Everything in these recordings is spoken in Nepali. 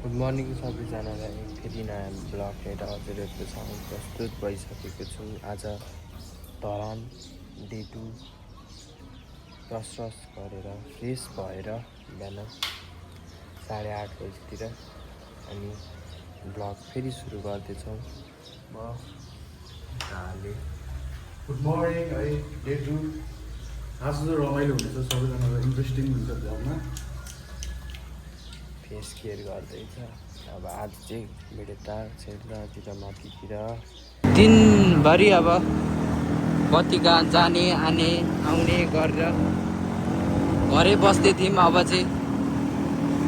गुड मर्निङ सबैजनालाई फेरि नयाँ ब्लग लिएर हजुरहरूको सामु प्रस्तुत भइसकेको छु। आज धरान डे 2 ब्रस गरेर फ्रेस भएर बिहान 8:30 बजीतिर अनि ब्लग फेरि सुरु गर्दैछौँ। म हाले गुड मर्निङ है डे 2 आज चाहिँ रमाइलो हुनेछ, सबैजनालाई इन्ट्रेस्टिङ हुन्छ ब्लगमा। फेस केयर गर्दैछ। अब आज चाहिँ भेडेटा क्षेत्रतिर माथितिर दिनभरि अब बत्तीका जाने आने आउने गरेर घरै बस्दै थियौँ। अब चाहिँ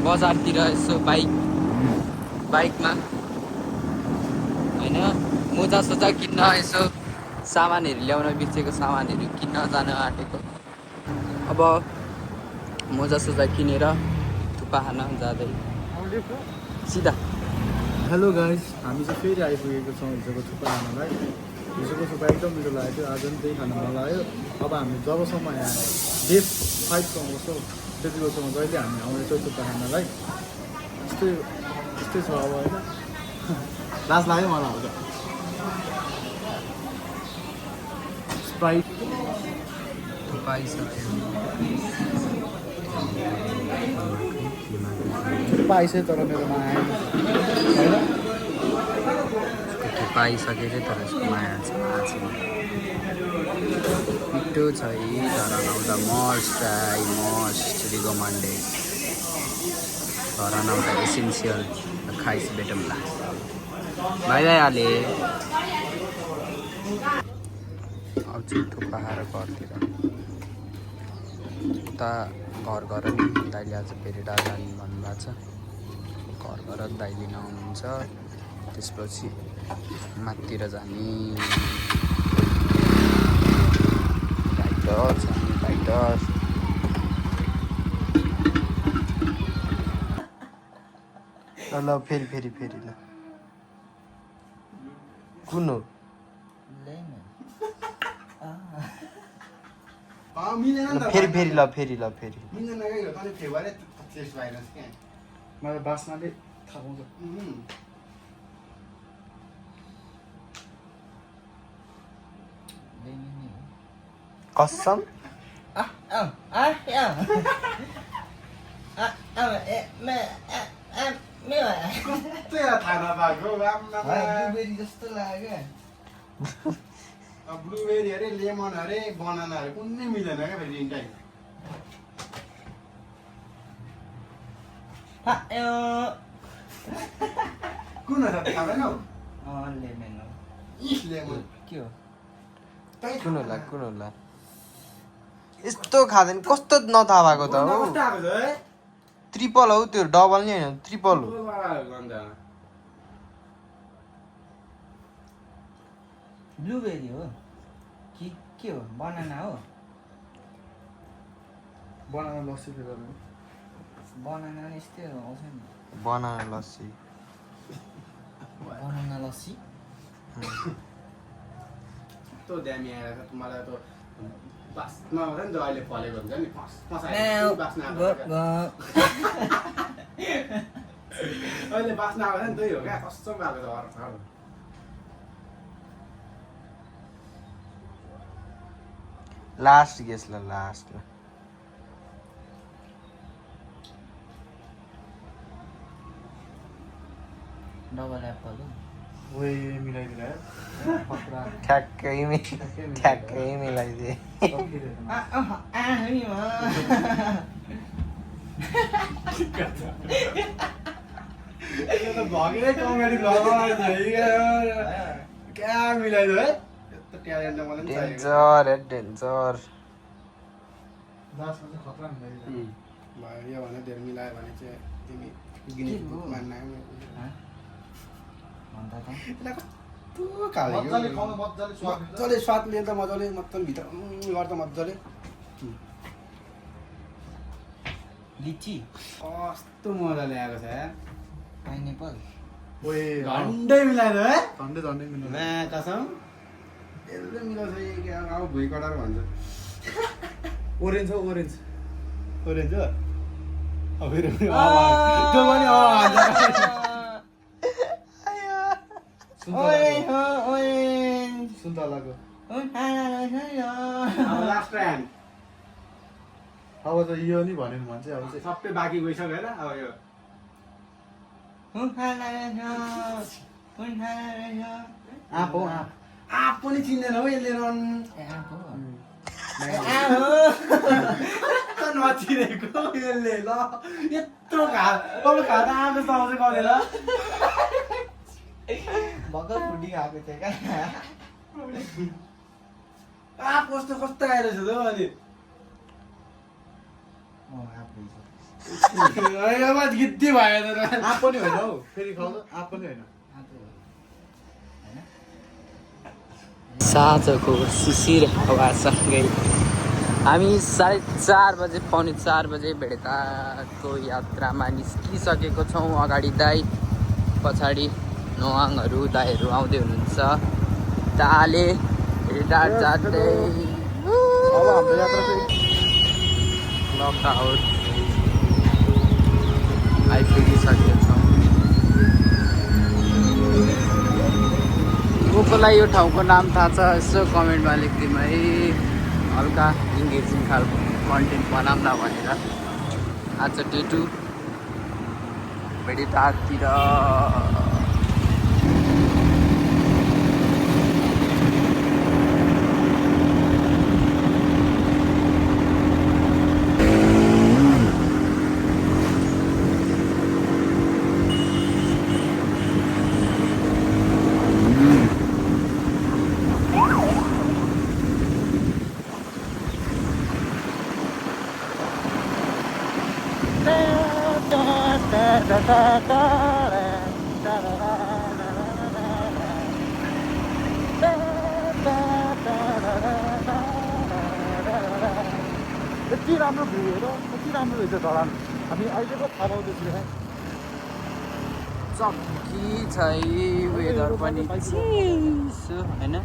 बजारतिर यसो बाइकमा होइन मोजा किन्न यसो सामानहरू ल्याउन बिर्सेको सामानहरू किन्न जान आँटेको। अब मोजा किनेर थुक्पा खान जाँदै सिधा। हेलो गाइस, हामी चाहिँ फेरि आइपुगेको छौँ हिजोको थुक्पा खानलाई। हिजोको थुक्पा एकदम मिठो लागेको थियो, आज पनि त्यही खान मन लाग्यो। अब हामी जबसम्म यहाँ डे 5सम्म बस्छौँ त्यति बेलासम्म जहिले हामी आउनेछौँ थुक्पा खानलाई। यस्तै छ अब होइन। लाज लाग्यो मलाई आउँछ। स्प्राइट पाइसक्यो तर मेरोमा आएन होइन। पाइसकेको तर यसको माया छ मिठो छ है। धरान आउँदा मस्ट रिकमेन्डेड। धरान आउँदा एसेन्सियल खाइस बेटमला भाइहाले। अब चाहिँ थुक्पा खाएर घरतिर उता घर नि दाइले आज भेरेडा जाने भन्नुभएको छ। घर दाइ लिन आउनुहुन्छ, त्यसपछि माथितिर जाने राइटर ल फेरि ल कुन हो फेरि मलाई बास्नाले थाहा पाउँछ। कसम जस्तो लाग्यो। ब्लुबेरी अरे लेमन अरे बनाना अरे कुनै मिलेन क्या फेरि तिनटै। कुन हो थाहा भएन हौ? लेमन हो लेमन के हो? कुन होला यस्तो खाँदैन। कस्तो नथाहा भएको त हो। ट्रिपल हो त्यो, डबल नि होइन, ट्रिपल हो। ब्लुबेरी हो कि के हो? बनाना हो? बनाना लस्सी गर्नु। बनाना नि यस्तै आउँछ नि। बनाना लस्सी बनाना लस्सी कस्तो दामी आएर मलाई त बास्ना आउँछ नि त। अहिले फलेको हुन्छ नि बास्ना अहिले बास्ना आउँछ नि, त्यही हो क्या। कस्तो भएको छ लास्ट गेस ल लास्ट डबल एप्पल हो। ओए मिलाइदिनु ठ्याक्कै मिलाइदिए। भगेरै कमेडी क्या मिलाइदियो है। यस्तो ट्यालेन्ट त मलाई पनि डेन्जर लास्टमा चाहिँ खतरा मिलाइदियो। भयो यो भने धेरै मिलायो भने चाहिँ तिमी गिनेस बुकमा नाम मजाले स्वाद लिएर त मजाले भित्र गर्दा मजाले लिची कस्तो मजाले आएको छ यार। पाइनएप्पल झन्डै मिलाइदियो है। झन्डै मिलाइदियो कसम। यसले मिलाउँछ अब भुइँ कटार भन्छ। ओरेन्ज हो? फेरि पनि त्यो पनि सुन्तलाको लास्ट टाइम अब त यो नि भनेको मान्छे अब चाहिँ सबै बाँकी गइसक्यो होइन अब यो आँप हो आँप पनि चिन्दैन हौ यसले रन नचिनेको यसले ल यत्रो घाँस आँप जस्तो आउँछ गरेर भर्खर फुटी खाएको थियो क्या आँप कस्तो कस्तो आइरहेछ त अनि गिद्दी भयो त आँप पनि होइन हौ फेरि खाउँछ आँप पनि होइन साँझको शिशिर हावासँगै हामी 4:30 बजे पौने 4 बजे भेडेटाको यात्रामा निस्किसकेको छौँ। अगाडि दाई, पछाडि नोवाङहरू दाईहरू आउँदै हुनुहुन्छ। दाले भेडेटार जाँदै अब हाम्रो यात्रा चाहिँ लकआउट आइपुगिसकेको छौँ। कसलाई यो ठाउँको नाम थाहा छ यसो कमेन्टमा लेखिदिउँ है। हल्का इङ्गेजिङ खालको कन्टेन्ट बनाउँदा भनेर आज डे 2 भेडेटारतिर यति राम्रो भ्यू हेर कति राम्रो रहेछ ढलान हामी अहिले पो थाहा पाउँदैछौँ चक्की छ वेदर पनि चिसो होइन।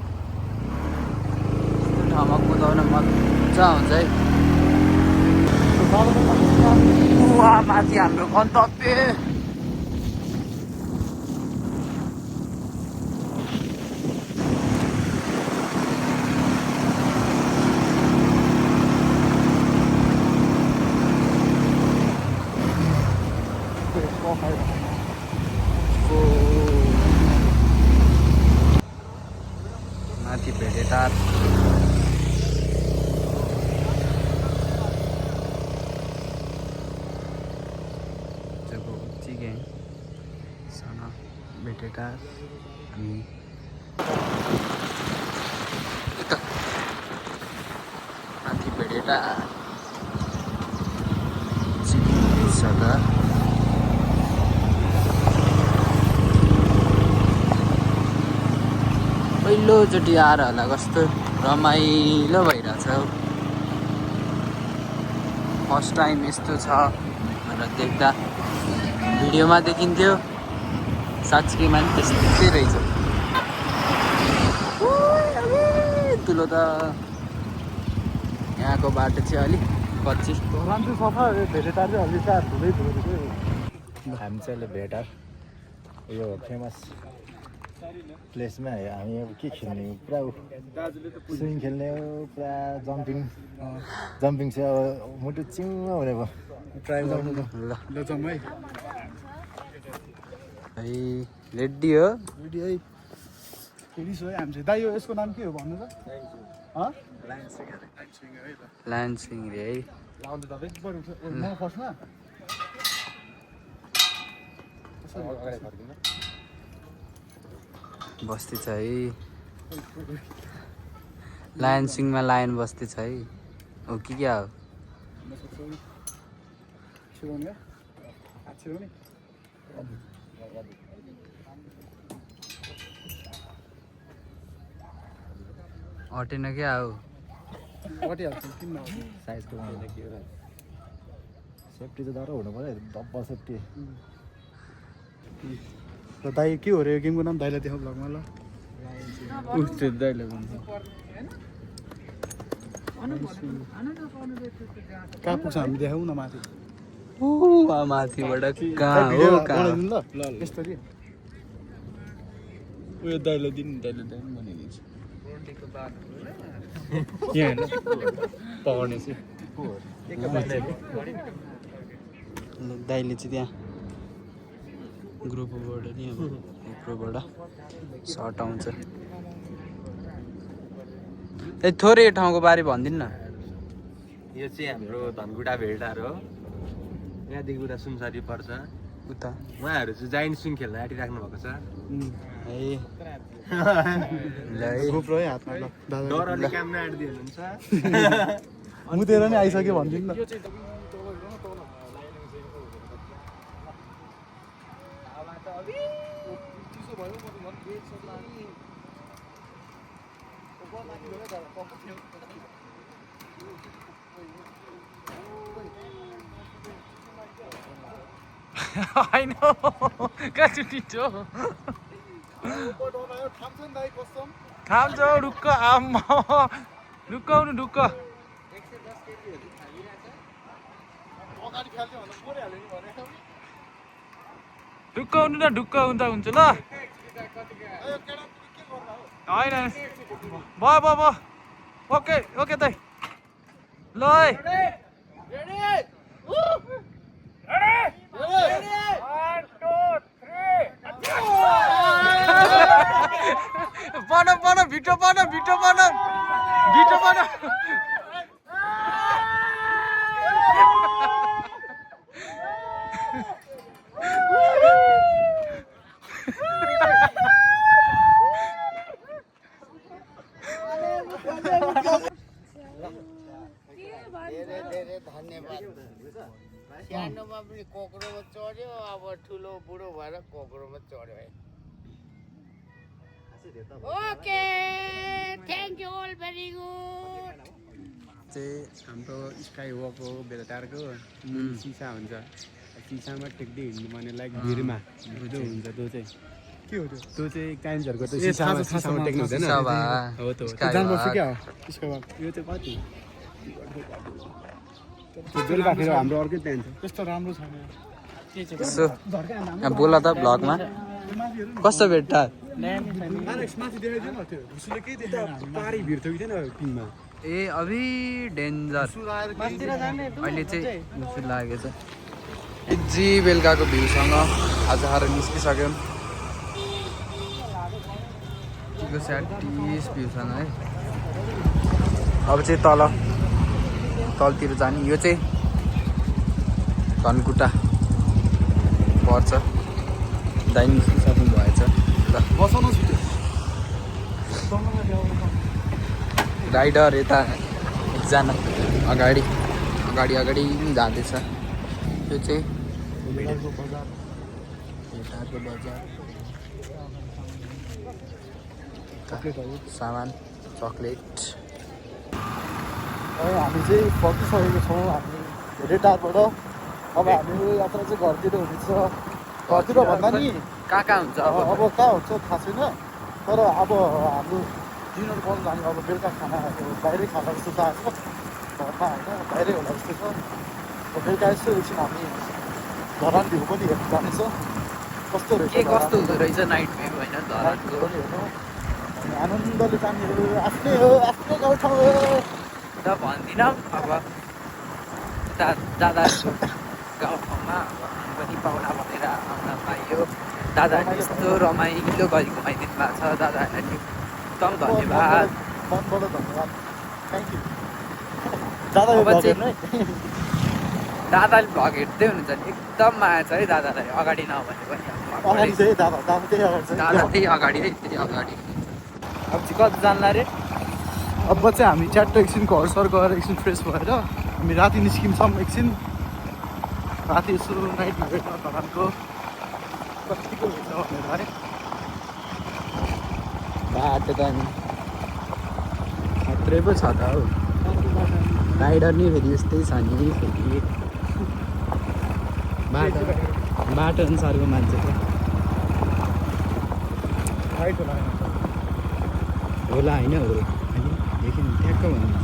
यस्तो ठाउँमा कुदाउन मजा आउँछ है। उहाँ माथि हाम्रो गन्तव्य माथि भेडेटार जब उच्ची साना भेडेटार हामी माथि भेडेटार सदा पहिलोचोटि आएर होला कस्तो रमाइलो भइरहेछ। फर्स्ट टाइम यस्तो छ भनेर देख्दा भिडियोमा देखिन्थ्यो, साँच्चीमा पनि त्यस्तै रहेछ। ठुलो त यहाँको बाटो चाहिँ अलिक कच्ची। ढलान चाहिँ सफा भेटेटार चाहिँ अलि चार धुँदै धुँदै हामी चाहिँ अहिले भेटार यो फेमस प्लेसमा हामी अब के खेल्ने हो पुरा स्विमिङ खेल्ने हो पुरा जम्पिङ चाहिँ अब मुटु चिङ्ग हुने भयो ट्राई गर्नु ल ल जाउँ है है रेडी हो रेडी है फेरि सो है हामी चाहिँ दाइ यो यसको नाम के हो भन्नु त लायन सिङ रे है। लाउँदै तपाईँ म फर्स्टमा बस्ती छ है लायन सिङमा लायन बस्ती छ है। हो कि क्या हो? अटेन क्या हो? साइजको सेफ्टी त डर हुनु पऱ्यो डब्बल सेफ्टी र दाइ के हो रे यो गेमको नाम दाइलाई देखाउ ब्लगमा ल कहाँ पुग्छ हामी देखाउँ न माथि माथिबाट कहाँ हो कहाँ ल यसरी उयो दाइले दिनु दाइले बनाइदिन्छु यहाँ पकाउने चाहिँ दाइले चाहिँ त्यहाँ ग्रुपबाट नि अब ग्रुपबाट सर्ट आउँछ ए थोरै ठाउँको बारे भनिदिनु न यो चाहिँ हाम्रो धनकुटा भेटार हो यहाँदेखि उता सुनसरी पर्छ उता उहाँहरू चाहिँ जाइन्ट स्विङ खेल्न आँटिराख्नु भएको छ है ल है गोप्रो है हातमा ल दादा डरले काम नआँटिदिनु हुन्छ मुतेर नि आइसक्यो भनिदिनु न I know. Kacau tidur. Tham जाऊ रुक आम्मा रुकाउनु रुक रुकाउनु न ढुक्क हुँदा हुन्छ ल होइन भयो भयो भयो ओके ओके दाइ ल है बनाऊ बनाऊ भिडियो बनाऊ भिडियो बनाऊ भिडियो बनाऊ धेरै धन्यवाद सानोमा पनि कोक्रोमा चढ्यो अब ठुलो बुढो भएर कोक्रोमा चढ्यो है okay thank you all very good चाहिँ हाम्रो स्काई वक हो बेलटारको सिसा हुन्छ सिसामा टेक्दै हिँड्नु पर्ने लाइक भिरमा जो हुन्छ त्यो चाहिँ के हो त्यो चाहिँ काइन्सहरूको त्यो सिसामा टेक्नु हुँदैन हो त जानुपर्छ क्या हो त्यसको बाद यो चाहिँ कति बेलुका फेरि हाम्रो अर्कै प्लान छ त्यस्तो राम्रो छैन सो बोल त भ्लगमा कस्तो भेट्टा माथि देखाइदियो न त्यो उसले केही देखाएन पारी भिड थियो कि थिएन पिङमा ए अभि डेन्जर अहिले चाहिँ मुसु लागेको छ जी बेलुकाको भ्यूसँग आज हार निस्किसक्यौँ ठिको स्याटिस भ्यूसँग है अब चाहिँ तलतिर जाने यो चाहिँ धनकुटा पर्छ दाइ निस्किसक्नु भएछ ल राइडर यता एकजना अगाडि जाँदैछ यो चाहिँ भेटारको बजार सामान चक्लेट हामी चाहिँ फर्किसकेको छौँ हामी धेरै टाढबाट अब हाम्रो यात्रा चाहिँ घरतिर हुनेछ घरतिर भन्दा नि कहाँ हुन्छ अब कहाँ हुन्छ थाहा छैन तर अब हाम्रो डिनर गर्नु जाने अब बेलुका खाना बाहिरै खाना जस्तो चाहेको छ घरमा होइन बाहिरै होला जस्तो छ बेलुका यसो एकछिन हामी धरान भ्यू पनि हेर्नु जानेछ कस्तो रहेछ के कस्तो हुँदो रहेछ नाइट भ्यू होइन धरानको पनि हेर्नु अनि आनन्दले जाने हो आफ्नै गाउँठाउँ हो त भन्दिनँ अब दादाहरूको गाउँठाउँमा पनि पाहुना भनेर आउन पाइयो दादाहरूले यस्तो रमाइलो गरी घुमाइदिनु भएको छ दादाहरूलाई एकदम धन्यवाद मनबाट धन्यवाद थ्याङ्क यू अब चाहिँ दादाले भ्लग हेर्दै हुनुहुन्छ नि एकदम माया छ है दादालाई अगाडि नभने पनि अगाडि चाहिँ दादा त्यही अगाडि चाहिँ दादा त्यही अगाडि है त्यही अगाडि अब चाहिँ कति जान्ला रे अब चाहिँ हामी च्याट्टो एकछिन घर सर गएर एकछिन फ्रेस भएर हामी राति निस्किन्छौँ एकछिन राति यसो नाइट भ्यूमा धरानको कतिको हुन्छ भनेर है बाटो त नि खत्रै पो छ त हौ राइडर नि फेरि यस्तै छ नि फेरि बाटो अनुसारको मान्छे त राइट होला होला होइन हो एकछिन ठ्याक्क भन्नु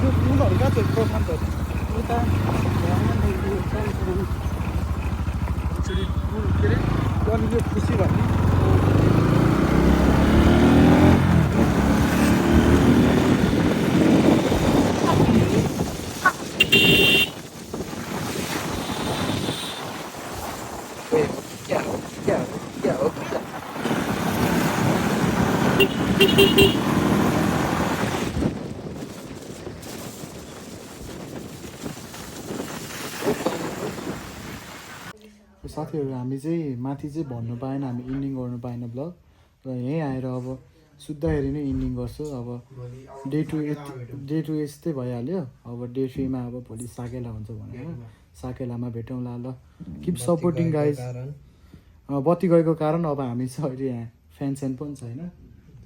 यो फुलहरू कहाँ छ प्रशान्तहरू उता भ्याउनु एकचोटि फुल के अरे अनि यो खुसी भन्ने साथीहरू हामी चाहिँ माथि चाहिँ भन्नु पाएन हामी इन्डिङ गर्नु पाएन ब्लग र यहीँ आएर अब सुत्दाखेरि नै इन्डिङ गर्छु अब डे टू यस्तै भइहाल्यो अब डे 3 मा अब भोलि साकेला हुन्छ भनेर साकेलामा भेटौँला ल किप सपोर्टिङ गाइज बत्ती गएको कारण अब हामी चाहिँ अहिले यहाँ फ्यान स्यान पनि छैन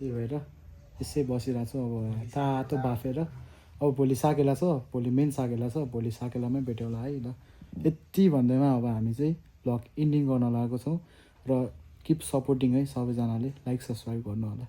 त्यही भएर यसै बसिरहेको छु अब तातो बाफेर अब भोलि साकेला छ भोलि मेन साकेला छ भोलि साकेलामै भेटौँला है ल यति भन्दैमा अब हामी चाहिँ भ्लग इन्डिङ गर्न लागेको छौँ र किप सपोर्टिङ है सबैजनाले लाइक सब्सक्राइब गर्नु होला।